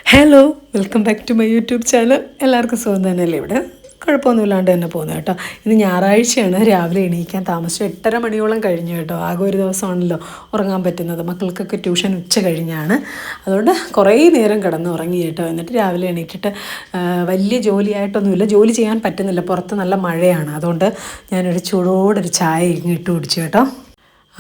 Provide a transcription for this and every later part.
Hello, welcome back to my YouTube channel. എല്ലാവർക്കും സുഖം തന്നെയല്ലേ? ഇവിടെ കുഴപ്പമൊന്നുമില്ലാണ്ട് തന്നെ പോകുന്നത് കേട്ടോ. ഇന്ന് ഞായറാഴ്ചയാണ്. രാവിലെ എണീക്കാൻ താമസിച്ചു. 8:30 മണിയോളം കഴിഞ്ഞു കേട്ടോ. ആകെ ഒരു ദിവസമാണല്ലോ ഉറങ്ങാൻ പറ്റുന്നത്. മക്കൾക്കൊക്കെ ട്യൂഷൻ ഉച്ച കഴിഞ്ഞാണ്. അതുകൊണ്ട് കുറേ നേരം കിടന്ന് ഉറങ്ങി കേട്ടോ. എന്നിട്ട് രാവിലെ എണീറ്റിട്ട് വലിയ ജോലിയായിട്ടൊന്നുമില്ല, ജോലി ചെയ്യാൻ പറ്റുന്നില്ല, പുറത്ത് നല്ല മഴയാണ്. അതുകൊണ്ട് ഞാനൊരു ചൂടോടൊരു ചായ ഇട്ട് കുടിച്ചു കേട്ടോ.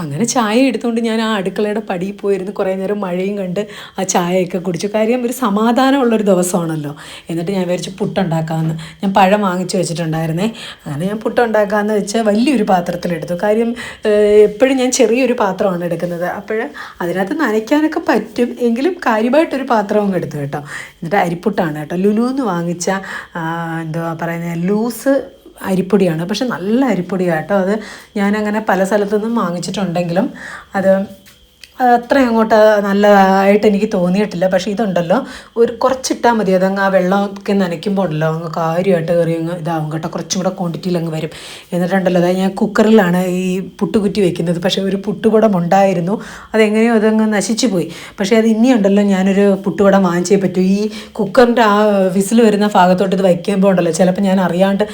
അങ്ങനെ ചായ എടുത്തുകൊണ്ട് ഞാൻ ആ അടുക്കളയുടെ പടിയിൽ പോയിരുന്നു കുറേ നേരം മഴയും കണ്ട് ആ ചായയൊക്കെ കുടിച്ചു. കാര്യം ഒരു സമാധാനമുള്ളൊരു ദിവസമാണല്ലോ. എന്നിട്ട് ഞാൻ വിചാരിച്ചു പുട്ടുണ്ടാക്കാമെന്ന്. ഞാൻ പഴം വാങ്ങിച്ചു വെച്ചിട്ടുണ്ടായിരുന്നേ. അങ്ങനെ ഞാൻ പുട്ടുണ്ടാക്കാമെന്ന് വെച്ച് വലിയൊരു പാത്രത്തിലെടുത്തു. കാര്യം എപ്പോഴും ഞാൻ ചെറിയൊരു പാത്രമാണ് എടുക്കുന്നത്. അപ്പോൾ അതിനകത്ത് നനയ്ക്കാനൊക്കെ പറ്റും, എങ്കിലും കാര്യമായിട്ടൊരു പാത്രവും എടുത്തു കേട്ടോ. എന്നിട്ട് അരിപ്പുട്ടാണ് കേട്ടോ. ലുലുന്ന് വാങ്ങിച്ച എന്തുവാ പറയുന്നത്, ലൂസ് അരിപ്പൊടിയാണ്. പക്ഷെ നല്ല അരിപ്പൊടിയാണ് കേട്ടോ. അത് ഞാനങ്ങനെ പല സ്ഥലത്തുനിന്നും വാങ്ങിച്ചിട്ടുണ്ടെങ്കിലും അത് അത്ര അങ്ങോട്ട് നല്ലതായിട്ട് എനിക്ക് തോന്നിയിട്ടില്ല. പക്ഷേ ഇതുണ്ടല്ലോ, ഒരു കുറച്ചിട്ടാൽ മതി. അതങ്ങ് ആ വെള്ളമൊക്കെ നനയ്ക്കുമ്പോൾ ഉണ്ടല്ലോ അങ്ങ് കാര്യമായിട്ട് കയറി അങ്ങ് ഇതാവും കേട്ടോ. കുറച്ചും കൂടെ ക്വാണ്ടിറ്റിയിൽ അങ്ങ് വരും. എന്നിട്ടുണ്ടല്ലോ, അതായത് ഞാൻ കുക്കറിലാണ് ഈ പുട്ടുകുറ്റി വെക്കുന്നത്. പക്ഷേ ഒരു പുട്ടുകുടം ഉണ്ടായിരുന്നു, അതെങ്ങനെയോ അതങ്ങ് നശിച്ചു പോയി. പക്ഷേ അത് ഇനിയുണ്ടല്ലോ, ഞാനൊരു പുട്ടുകുടം വാങ്ങിച്ചേ പറ്റൂ. ഈ കുക്കറിൻ്റെ ആ വിസിൽ വരുന്ന ഭാഗത്തോട്ട് ഇത് വയ്ക്കുമ്പോൾ ഉണ്ടല്ലോ, ചിലപ്പോൾ ഞാൻ അറിയാണ്ട്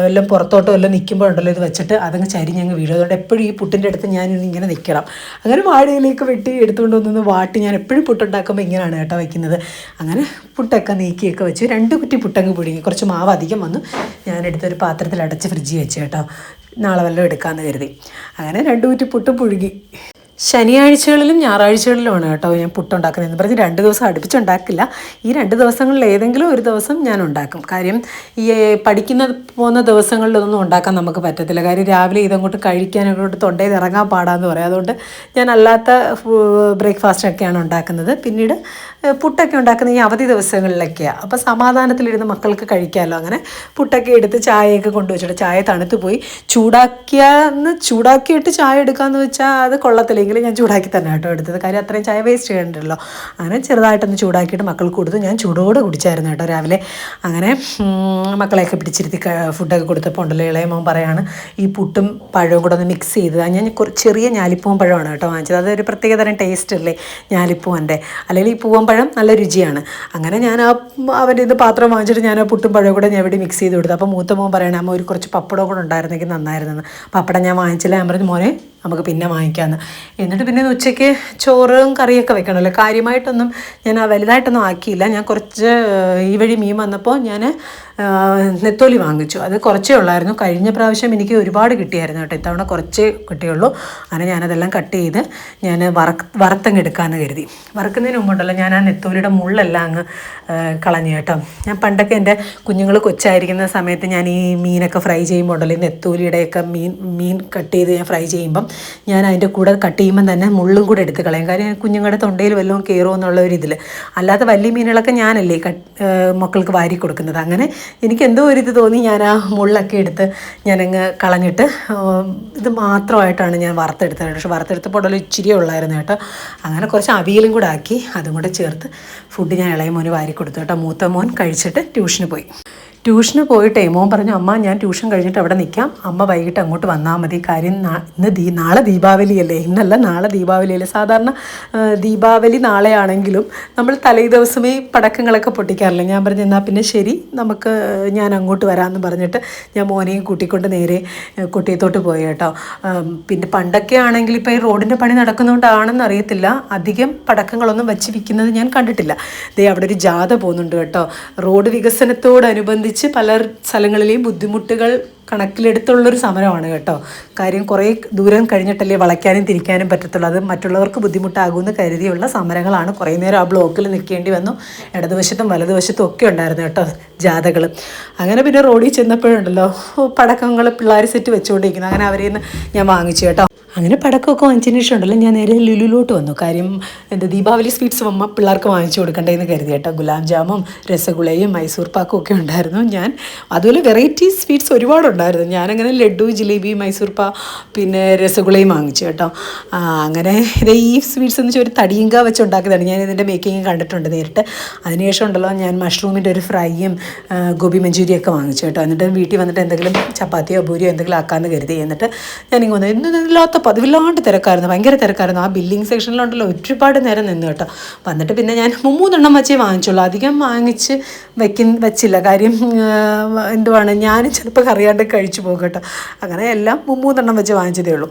എല്ലാം പുറത്തോട്ടോ എല്ലാം നിൽക്കുമ്പോഴുണ്ടല്ലോ, ഇത് വെച്ചിട്ട് അതങ്ങ് ചരിഞ്ഞങ്ങ് വീഴും. അതുകൊണ്ട് എപ്പോഴും ഈ പുട്ടിൻ്റെ അടുത്ത് ഞാനിങ്ങനെ നിൽക്കണം. അങ്ങനെ വാഴയിലേക്ക് വെട്ടി എടുത്തുകൊണ്ട് വന്നൊന്ന് വാട്ടി. ഞാൻ എപ്പോഴും പുട്ടുണ്ടാക്കുമ്പോൾ ഇങ്ങനെയാണ് കേട്ടോ വയ്ക്കുന്നത്. അങ്ങനെ പുട്ടൊക്കെ നീക്കിയൊക്കെ വെച്ച് 2 കുറ്റി പുട്ടങ്ങ് പുഴുങ്ങി. കുറച്ച് മാവ് അധികം വന്നു. ഞാനെടുത്തൊരു പാത്രത്തിൽ അടച്ച് ഫ്രിഡ്ജിൽ വെച്ച് കേട്ടോ. നാളെ വല്ലതും എടുക്കാമെന്ന് കരുതി. അങ്ങനെ 2 കുറ്റി പുട്ട് പുഴുങ്ങി. ശനിയാഴ്ചകളിലും ഞായറാഴ്ചകളിലുമാണ് കേട്ടോ ഞാൻ പുട്ടുണ്ടാക്കുന്നതെന്ന് പറഞ്ഞ് 2 ദിവസം അടുപ്പിച്ചുണ്ടാക്കില്ല. ഈ 2 ദിവസങ്ങളിൽ ഏതെങ്കിലും ഒരു ദിവസം ഞാൻ ഉണ്ടാക്കും. കാര്യം ഈ പോകുന്ന ദിവസങ്ങളിലൊന്നും ഉണ്ടാക്കാൻ നമുക്ക് പറ്റത്തില്ല. കാര്യം രാവിലെ ഇതങ്ങോട്ട് കഴിക്കാനങ്ങോട്ട് തൊണ്ടയിൽ ഇറങ്ങാൻ പാടാന്ന് പറയും. അതുകൊണ്ട് ഞാൻ അല്ലാത്ത ബ്രേക്ക്ഫാസ്റ്റൊക്കെയാണ് ഉണ്ടാക്കുന്നത്. പിന്നീട് പുട്ടൊക്കെ ഉണ്ടാക്കുന്നത് ഈ അവധി ദിവസങ്ങളിലൊക്കെയാണ്. അപ്പോൾ സമാധാനത്തിലിരുന്ന് മക്കൾക്ക് കഴിക്കാമല്ലോ. അങ്ങനെ പുട്ടൊക്കെ എടുത്ത് ചായയൊക്കെ കൊണ്ടുവച്ചിട്ട്, ചായ തണുത്ത് പോയി. ചൂടാക്കിയിട്ട് ചായ എടുക്കാമെന്ന് വെച്ചാൽ അത് കൊള്ളത്തില്ല. എങ്കിലും ഞാൻ ചൂടാക്കി തന്നെ കേട്ടോ എടുത്തത്. കാര്യം അത്രയും ചായ വേസ്റ്റ് ചെയ്യണ്ടല്ലോ. അങ്ങനെ ചെറുതായിട്ടൊന്ന് ചൂടാക്കിയിട്ട് മക്കൾക്ക് കൊടുത്തു. ഞാൻ ചൂടോടെ കുടിച്ചായിരുന്നു കേട്ടോ രാവിലെ. അങ്ങനെ മക്കളെയൊക്കെ പിടിച്ചിരുത്തി ഫുഡൊക്കെ കൊടുത്തപ്പോൾ ഉണ്ടല്ലോ, ഇളയ മോൻ പറയാണ് ഈ പുട്ടും പഴവും കൂടെ ഒന്ന് മിക്സ് ചെയ്ത്. ഞാൻ ചെറിയ ഞാലിപ്പൂവൻ പഴമാണ് കേട്ടോ വാങ്ങിച്ചത്. അതൊരു പ്രത്യേകതരം ടേസ്റ്റ് അല്ലേ ഞാലിപ്പൂവൻ്റെ. അല്ലെങ്കിൽ ഈ പൂവൻ പഴം നല്ല രുചിയാണ്. അങ്ങനെ ഞാൻ അവൻ്റെ ഇത് പാത്രം വാങ്ങിച്ചിട്ട് ഞാൻ ആ പുട്ടും പഴവും കൂടെ ഞാൻ ഇവിടെ മിക്സ് ചെയ്ത് കൊടുത്തു. അപ്പോൾ മൂത്ത മോൻ പറയണേ, അമ്മ ഒരു കുറച്ച് പപ്പടവും കൂടെ ഉണ്ടായിരുന്നെങ്കിൽ നന്നായിരുന്നെന്ന്. പപ്പടം ഞാൻ വാങ്ങിച്ചില്ല. ഞാൻ പറഞ്ഞു, മോനെ നമുക്ക് പിന്നെ വാങ്ങിക്കാമെന്ന്. എന്നിട്ട് പിന്നെ ഉച്ചയ്ക്ക് ചോറും കറിയൊക്കെ വെക്കണമല്ലോ. കാര്യമായിട്ടൊന്നും ഞാൻ വലുതായിട്ടൊന്നും ആക്കിയില്ല. ഞാൻ കുറച്ച് ഈ വഴി മീൻ വന്നപ്പോൾ ഞാൻ നെത്തോലി വാങ്ങിച്ചു. അത് കുറച്ചേ ഉള്ളായിരുന്നു. കഴിഞ്ഞ പ്രാവശ്യം എനിക്ക് ഒരുപാട് കിട്ടിയായിരുന്നു കേട്ടോ. ഇത്തവണ കുറച്ചേ കിട്ടിയുള്ളൂ. അങ്ങനെ ഞാനതെല്ലാം കട്ട് ചെയ്ത് ഞാൻ വറുത്തങ്ങ് എടുക്കാമെന്ന് കരുതി. വറുക്കുന്നതിന് മുമ്പുണ്ടല്ലോ, ഞാൻ ആ നെത്തോലിയുടെ മുള്ളെല്ലാം അങ്ങ് കളഞ്ഞു കേട്ടോ. ഞാൻ പണ്ടൊക്കെ എൻ്റെ കുഞ്ഞുങ്ങൾ കൊച്ചായിരിക്കുന്ന സമയത്ത് ഞാൻ ഈ മീനൊക്കെ ഫ്രൈ ചെയ്യുമ്പോൾ ഉണ്ടല്ലോ, ഈ നെത്തോലിയുടെയൊക്കെ മീൻ കട്ട് ചെയ്ത് ഞാൻ ഫ്രൈ ചെയ്യുമ്പം ഞാൻ അതിൻ്റെ കൂടെ കട്ട് ചെയ്യുമ്പം തന്നെ മുള്ളും കൂടെ എടുത്ത് കളയും. കാര്യം കുഞ്ഞുങ്ങളുടെ തൊണ്ടയിൽ വല്ലതും കയറുമോ എന്നുള്ള ഒരു ഇതിൽ. അല്ലാത്ത വലിയ മീനുകളൊക്കെ ഞാനല്ലേ മക്കൾക്ക് വാരി കൊടുക്കുന്നത്. അങ്ങനെ എനിക്ക് എന്തോ ഒരിത് തോന്നി, ഞാൻ ആ മുള്ളൊക്കെ എടുത്ത് ഞാനങ്ങ് കളഞ്ഞിട്ട് ഇത് മാത്രമായിട്ടാണ് ഞാൻ വറുത്തെടുത്തത്. പക്ഷേ വറുത്തെടുത്തപ്പോൾ ഉണ്ടല്ലോ ഇച്ചിരിയേ ഉള്ളായിരുന്നു കേട്ടോ. അങ്ങനെ കുറച്ച് അവിയലും കൂടെ ആക്കി അതും കൂടെ ചേർത്ത് ഫുഡ് ഞാൻ ഇളയ മോന് വാരി കൊടുത്തു കേട്ടോ. മൂത്ത മോൻ കഴിച്ചിട്ട് ട്യൂഷന് പോയി. ട്യൂഷന് പോയിട്ടേ മോൻ പറഞ്ഞു, അമ്മ ഞാൻ ട്യൂഷൻ കഴിഞ്ഞിട്ട് അവിടെ നിൽക്കാം, അമ്മ വൈകിട്ട് അങ്ങോട്ട് വന്നാൽ മതി. കാര്യം നാളെ ദീപാവലിയല്ലേ. ഇന്നല്ല, നാളെ ദീപാവലിയല്ലേ. സാധാരണ ദീപാവലി നാളെയാണെങ്കിലും നമ്മൾ തലേ ദിവസമേ പടക്കങ്ങളൊക്കെ പൊട്ടിക്കാറില്ല. ഞാൻ പറഞ്ഞു, എന്നാൽ പിന്നെ ശരി, ഞാൻ അങ്ങോട്ട് വരാമെന്ന് പറഞ്ഞിട്ട് ഞാൻ മോനെയും കൂട്ടിക്കൊണ്ട് നേരെ കൊട്ടിയത്തോട്ട് പോയി കേട്ടോ. പിന്നെ പണ്ടൊക്കെ ആണെങ്കിൽ ഇപ്പോൾ ഈ റോഡിൻ്റെ പണി നടക്കുന്നതുകൊണ്ടാണെന്ന് അറിയത്തില്ല, അധികം പടക്കങ്ങളൊന്നും വച്ച് വിൽക്കുന്നത് ഞാൻ കണ്ടിട്ടില്ല. അവിടെ ഒരു ജാഥ പോകുന്നുണ്ട് കേട്ടോ. റോഡ് വികസനത്തോടനുബന്ധിച്ച് പല സ്ഥലങ്ങളിലെയും ബുദ്ധിമുട്ടുകൾ കണക്കിലെടുത്തുള്ളൊരു സമരമാണ് കേട്ടോ. കാര്യം കുറേ ദൂരം കഴിഞ്ഞിട്ടല്ലേ വളയ്ക്കാനും തിരിക്കാനും പറ്റത്തുള്ളൂ. അത് മറ്റുള്ളവർക്ക് ബുദ്ധിമുട്ടാകുമെന്ന് കരുതിയുള്ള സമരങ്ങളാണ്. കുറേ നേരം ആ ബ്ലോക്കിൽ നിൽക്കേണ്ടി വന്നു. ഇടതുവശത്തും വലതുവശത്തും ഒക്കെ ഉണ്ടായിരുന്നു കേട്ടോ ജാഥകൾ. അങ്ങനെ പിന്നെ റോഡിൽ ചെന്നപ്പോഴുണ്ടല്ലോ പടക്കങ്ങൾ പിള്ളേർ സെറ്റ് വെച്ചുകൊണ്ടിരിക്കുന്നു. അങ്ങനെ അവരിൽ നിന്ന് ഞാൻ വാങ്ങിച്ചു കേട്ടോ. അങ്ങനെ പടക്കമൊക്കെ വാങ്ങിച്ചതിന് ശേഷം ഉണ്ടല്ലോ ഞാൻ നേരെ ലുലുലോട്ട് വന്നു. കാര്യം ദീപാവലി സ്വീറ്റ്സ് പിള്ളേർക്ക് വാങ്ങിച്ചു കൊടുക്കണ്ടേന്ന് കരുതി കേട്ടോ. ഗുലാബ് ജാമും രസഗുളയും മൈസൂർ പാക്കും ഒക്കെ ഉണ്ടായിരുന്നു. ഞാൻ അതുപോലെ വെറൈറ്റി സ്വീറ്റ്സ് ഒരുപാടുണ്ടായിരുന്നു. ഞാനങ്ങനെ ലഡ്ഡു, ജിലേബി, മൈസൂർ പാ, പിന്നെ രസഗുളയും വാങ്ങിച്ചു കേട്ടോ. അങ്ങനെ ഈ സ്വീറ്റ്സ് എന്ന് വെച്ചാൽ ഒരു തടിയങ്ക വെച്ച് ഉണ്ടാക്കിയതാണ്. ഞാൻ ഇതിൻ്റെ മേക്കിങ് കണ്ടിട്ടുണ്ട് നേരിട്ട്. അതിനുശേഷം ഉണ്ടല്ലോ ഞാൻ മഷ്റൂമിൻ്റെ ഒരു ഫ്രൈയും ഗോബി മഞ്ചൂരിയൊക്കെ വാങ്ങിച്ചു കേട്ടോ. എന്നിട്ട് വീട്ടിൽ വന്നിട്ട് എന്തെങ്കിലും ചപ്പാത്തിയോ പൂരിയോ എന്തെങ്കിലും ആക്കാമെന്ന് കരുതി. എന്നിട്ട് ഞാനിങ്ങനെ വന്നു. ഇല്ലാത്ത പതിവില്ലാണ്ട് തിരക്കായിരുന്നു, ഭയങ്കര തിരക്കായിരുന്നു. ആ ബില്ലിംഗ് സെക്ഷനിലുണ്ടല്ലോ ഒരുപാട് നേരം നിന്ന് കേട്ടോ. വന്നിട്ട് പിന്നെ ഞാൻ 3 വെച്ചേ വാങ്ങിച്ചുള്ളൂ, അധികം വാങ്ങിച്ച് വെച്ചില്ല. കാര്യം എന്തുവാണ്, ഞാൻ ചിലപ്പോൾ അറിയാണ്ട് കഴിച്ചു പോകും കേട്ടോ. അങ്ങനെ എല്ലാം 3 വെച്ച് വാങ്ങിച്ചതേ ഉള്ളൂ.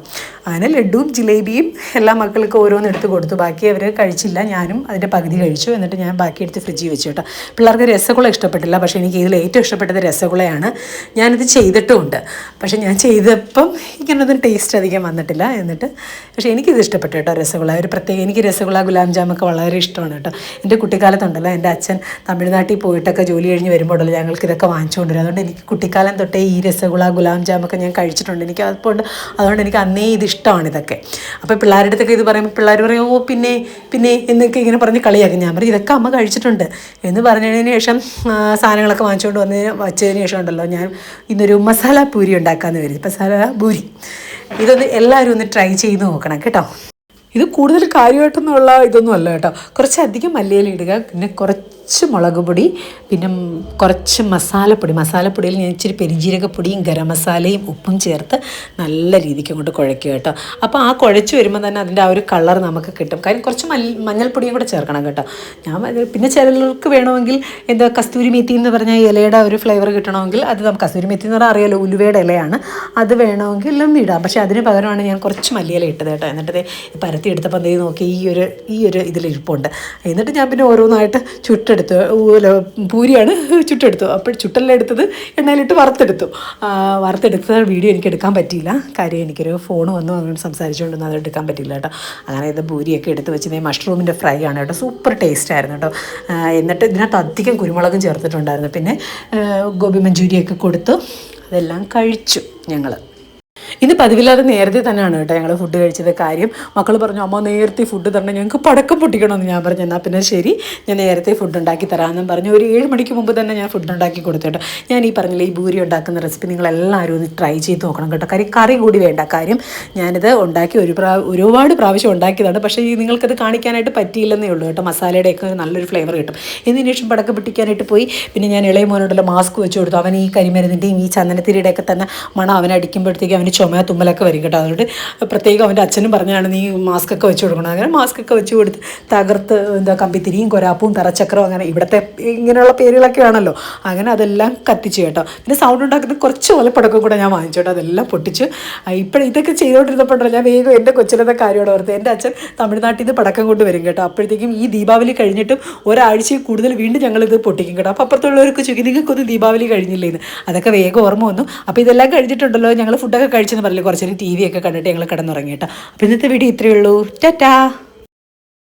അങ്ങനെ ലഡുവും ജിലേബിയും എല്ലാ മക്കൾക്ക് ഓരോന്ന് എടുത്ത് കൊടുത്തു. ബാക്കി അവർ കഴിച്ചില്ല, ഞാനും അതിൻ്റെ പകുതി കഴിച്ചു. എന്നിട്ട് ഞാൻ ബാക്കി എടുത്ത് ഫ്രിഡ്ജിൽ വെച്ചു കേട്ടോ. പിള്ളേർക്ക് രസഗുള ഇഷ്ടപ്പെട്ടില്ല, പക്ഷേ എനിക്ക് ഇതിൽ ഏറ്റവും ഇഷ്ടപ്പെട്ടത് രസഗുളയാണ്. ഞാനിത് ചെയ്തിട്ടുമുണ്ട്, പക്ഷേ ഞാൻ ചെയ്തപ്പം ഇങ്ങനൊന്നും ടേസ്റ്റ് അധികം വന്നിട്ടില്ല. എന്നിട്ട് പക്ഷേ എനിക്കിത് ഇഷ്ടപ്പെട്ടു കേട്ടോ, രസഗുള. ഒരു പ്രത്യേക, എനിക്ക് രസഗുള ഗുലാം ജാമൊക്കെ വളരെ ഇഷ്ടമാണ് കേട്ടോ. എൻ്റെ കുട്ടിക്കാലത്തുണ്ടല്ലോ, എൻ്റെ അച്ഛൻ തമിഴ്നാട്ടിൽ പോയിട്ടൊക്കെ ജോലി കഴിഞ്ഞ് വരുമ്പോഴല്ലോ ഞങ്ങൾക്ക് ഇതൊക്കെ വാങ്ങിച്ചുകൊണ്ടുവരും. അതുകൊണ്ട് എനിക്ക് കുട്ടിക്കാലം തൊട്ടേ ഈ രസഗുള ഗുലാം ജാമൊക്കെ ഞാൻ കഴിച്ചിട്ടുണ്ട്. എനിക്ക് അതുകൊണ്ട് എനിക്ക് അന്നേ ഇത് ഇഷ്ടമാണ് ഇതൊക്കെ. അപ്പോൾ പിള്ളേരുടെ അടുത്തൊക്കെ ഇത് പറയുമ്പോൾ പിള്ളേർ പറയും, ഓ പിന്നെ എന്നൊക്കെ ഇങ്ങനെ പറഞ്ഞ് കളിയാക്കും. ഞാൻ പറയും ഇതൊക്കെ അമ്മ കഴിച്ചിട്ടുണ്ട് എന്ന് പറഞ്ഞതിന് ശേഷം സാധനങ്ങളൊക്കെ വാങ്ങിച്ചുകൊണ്ട് വച്ചതിന് ശേഷം ഉണ്ടല്ലോ, ഞാൻ ഇന്നൊരു മസാല പൂരി ഉണ്ടാക്കാമെന്ന് വരും. മസാല പൂരി ഇതൊന്ന് എല്ലാവരും ഒന്ന് ട്രൈ ചെയ്ത് നോക്കണം കേട്ടോ. ഇത് കൂടുതൽ കാര്യമായിട്ടൊന്നുമുള്ള ഇതൊന്നും അല്ല കേട്ടോ. കുറച്ചധികം മല്ലിയില ഇടുക, പിന്നെ കുറച്ച് മുളക് പൊടി, പിന്നെ കുറച്ച് മസാലപ്പൊടിയിൽ ഞാൻ ഇച്ചിരി പെരിഞ്ജീരകപ്പൊടിയും ഗരം മസാലയും ഉപ്പും ചേർത്ത് നല്ല രീതിക്ക് അങ്ങോട്ട് കുഴയ്ക്കുക കേട്ടോ. അപ്പോൾ ആ കുഴച്ച് വരുമ്പോൾ തന്നെ അതിൻ്റെ ആ ഒരു കളർ നമുക്ക് കിട്ടും. കാര്യം കുറച്ച് മഞ്ഞൾപ്പൊടിയും കൂടെ ചേർക്കണം കേട്ടോ. പിന്നെ ചിലർക്ക് വേണമെങ്കിൽ എന്താ കസ്തൂരി മെത്തി എന്ന് പറഞ്ഞാൽ ഇലയുടെ ഒരു ഫ്ലേവർ കിട്ടണമെങ്കിൽ അത് നമുക്ക്, കസ്തൂരി മെത്തി എന്ന് പറഞ്ഞാൽ അറിയാലോ ഉലുവയുടെ ഇലയാണ്, അത് വേണമെങ്കിൽ എല്ലാം ഇടാം. പക്ഷേ അതിന് പകരമാണ് ഞാൻ കുറച്ച് മല്ലിയില ഇട്ടത് കേട്ടോ. എന്നിട്ട് പരത്തി എടുത്തപ്പോൾ എന്ത് നോക്കി ഈ ഒരു ഇതിലിരിപ്പുണ്ട്. എന്നിട്ട് ഞാൻ പിന്നെ ഓരോന്നായിട്ട് ചുട്ടെടുത്തു. പൂരിയാണ് ചുട്ടെടുത്തു. അപ്പോൾ ചുട്ടെല്ലാം എടുത്തത് എണ്ണയിലിട്ട് വറുത്തെടുത്ത വീഡിയോ എനിക്ക് എടുക്കാൻ പറ്റിയില്ല. കാര്യം എനിക്കൊരു ഫോൺ വന്നു, അങ്ങനെ സംസാരിച്ചുകൊണ്ടൊന്നും അത് എടുക്കാൻ പറ്റില്ല കേട്ടോ. അങ്ങനെ ഇത് പൂരിയൊക്കെ എടുത്ത് വെച്ച് മഷ്റൂമിൻ്റെ ഫ്രൈ ആണ് കേട്ടോ, സൂപ്പർ ടേസ്റ്റ് ആയിരുന്നു കേട്ടോ. എന്നിട്ട് ഇതിനകത്ത് അധികം കുരുമുളകും ചേർത്തിട്ടുണ്ടായിരുന്നു. പിന്നെ ഗോബി മഞ്ചൂരിയൊക്കെ കൊടുത്തു, അതെല്ലാം കഴിച്ചു ഞങ്ങൾ. ഇന്ന് പതിവില്ലാതെ നേരത്തെ തന്നെയാണ് കേട്ടോ ഞങ്ങൾ ഫുഡ് കഴിച്ചത്. കാര്യം മക്കൾ പറഞ്ഞു, അമ്മ നേരത്തെ ഫുഡ് തരണം, ഞങ്ങൾക്ക് പടക്കം പൊട്ടിക്കണമെന്ന്. ഞാൻ പറഞ്ഞു എന്നാൽ പിന്നെ ശരി, ഞാൻ നേരത്തെ ഫുഡ് ഉണ്ടാക്കി തരാമെന്നും പറഞ്ഞു. ഒരു 7 മണിക്ക് മുമ്പ് തന്നെ ഞാൻ ഫുഡ് ഉണ്ടാക്കി കൊടുത്തു കേട്ടോ. ഞാൻ ഈ പറഞ്ഞില്ല, ഈ ഭൂരി ഉണ്ടാക്കുന്ന റെസിപ്പി നിങ്ങളെല്ലാവരും ഒന്ന് ട്രൈ ചെയ്ത് നോക്കണം കേട്ടോ. കറി കൂടി വേണ്ട. കാര്യം ഞാനിത് ഉണ്ടാക്കി ഒരുപാട് പ്രാവശ്യം ഉണ്ടാക്കിയതാണ്, പക്ഷേ നിങ്ങൾക്കത് കാണിക്കാനായിട്ട് പറ്റിയില്ലെന്നേ ഉള്ളൂ കേട്ടോ. മസാലയുടെയൊക്കെ നല്ലൊരു ഫ്ലേവർ കിട്ടും. ഇതിന് ശേഷം പടക്കം പൊട്ടിക്കാനായിട്ട് പോയി. പിന്നെ ഞാൻ ഇളയ മോനോടുള്ള മാസ്ക് വെച്ച് കൊടുത്തു. അവൻ ഈ കരിമരുന്നിൻ്റെയും ഈ ചന്ദനത്തിരിയുടെയൊക്കെ തന്നെ മണം അവനടിക്കുമ്പോഴത്തേക്ക് അവന് ചുമ തുമ്മലൊക്കെ വരും കേട്ടോ. അതുകൊണ്ട് പ്രത്യേകം അവൻ്റെ അച്ഛനും പറഞ്ഞാണ് നീ മാസ്കൊക്കെ വെച്ച് കൊടുക്കണം. അങ്ങനെ മാസ്കൊക്കെ വെച്ച് കൊടുത്ത് തകർത്ത് കമ്പിത്തിരിയും കൊരാപ്പും തറച്ചക്രവും അങ്ങനെ ഇവിടുത്തെ ഇങ്ങനെയുള്ള പേരുകളൊക്കെ ആണല്ലോ, അങ്ങനെ അതെല്ലാം കത്തിച്ച് കേട്ടോ. പിന്നെ സൗണ്ട് ഉണ്ടാക്കുന്ന കുറച്ച് ഓലപ്പടക്കം കൂടെ ഞാൻ വാങ്ങിച്ചു കേട്ടോ. അതെല്ലാം പൊട്ടിച്ച് ഇതൊക്കെ ചെയ്തുകൊണ്ടിരുന്നപ്പോഴല്ലോ ഞാൻ വേഗം എൻ്റെ കൊച്ചിലത്തെ കാര്യമാണ് ഓർത്ത്. എൻ്റെ അച്ഛൻ തമിഴ്നാട്ടിൽ നിന്ന് പടക്കം കൊണ്ട് വരും കേട്ടോ. അപ്പോഴത്തേക്കും ഈ ദീപാവലി കഴിഞ്ഞിട്ടും ഒരാഴ്ചയിൽ കൂടുതൽ വീണ്ടും ഞങ്ങളിത് പൊട്ടിക്കും കേട്ടോ. അപ്പോൾ അപ്പുറത്തുള്ളവർക്ക് ചോദിക്കും നിങ്ങൾക്കൊന്നും ദീപാവലി കഴിഞ്ഞില്ലേ എന്ന്. അതൊക്കെ വേഗം ഓർമ്മ വന്നു. അപ്പോൾ ഇതെല്ലാം കഴിഞ്ഞിട്ടുണ്ടല്ലോ, ഞങ്ങൾ ഫുഡൊക്കെ കഴിച്ചെന്ന് പറഞ്ഞില്ല, കുറച്ചേരം TV ഒക്കെ കണ്ടിട്ട് ഞങ്ങൾ കിടന്നുറങ്ങി കേട്ടോ. അപ്പോൾ ഇന്നത്തെ വീഡിയോ ഇത്രയേ ഉള്ളൂ. ടാറ്റാ.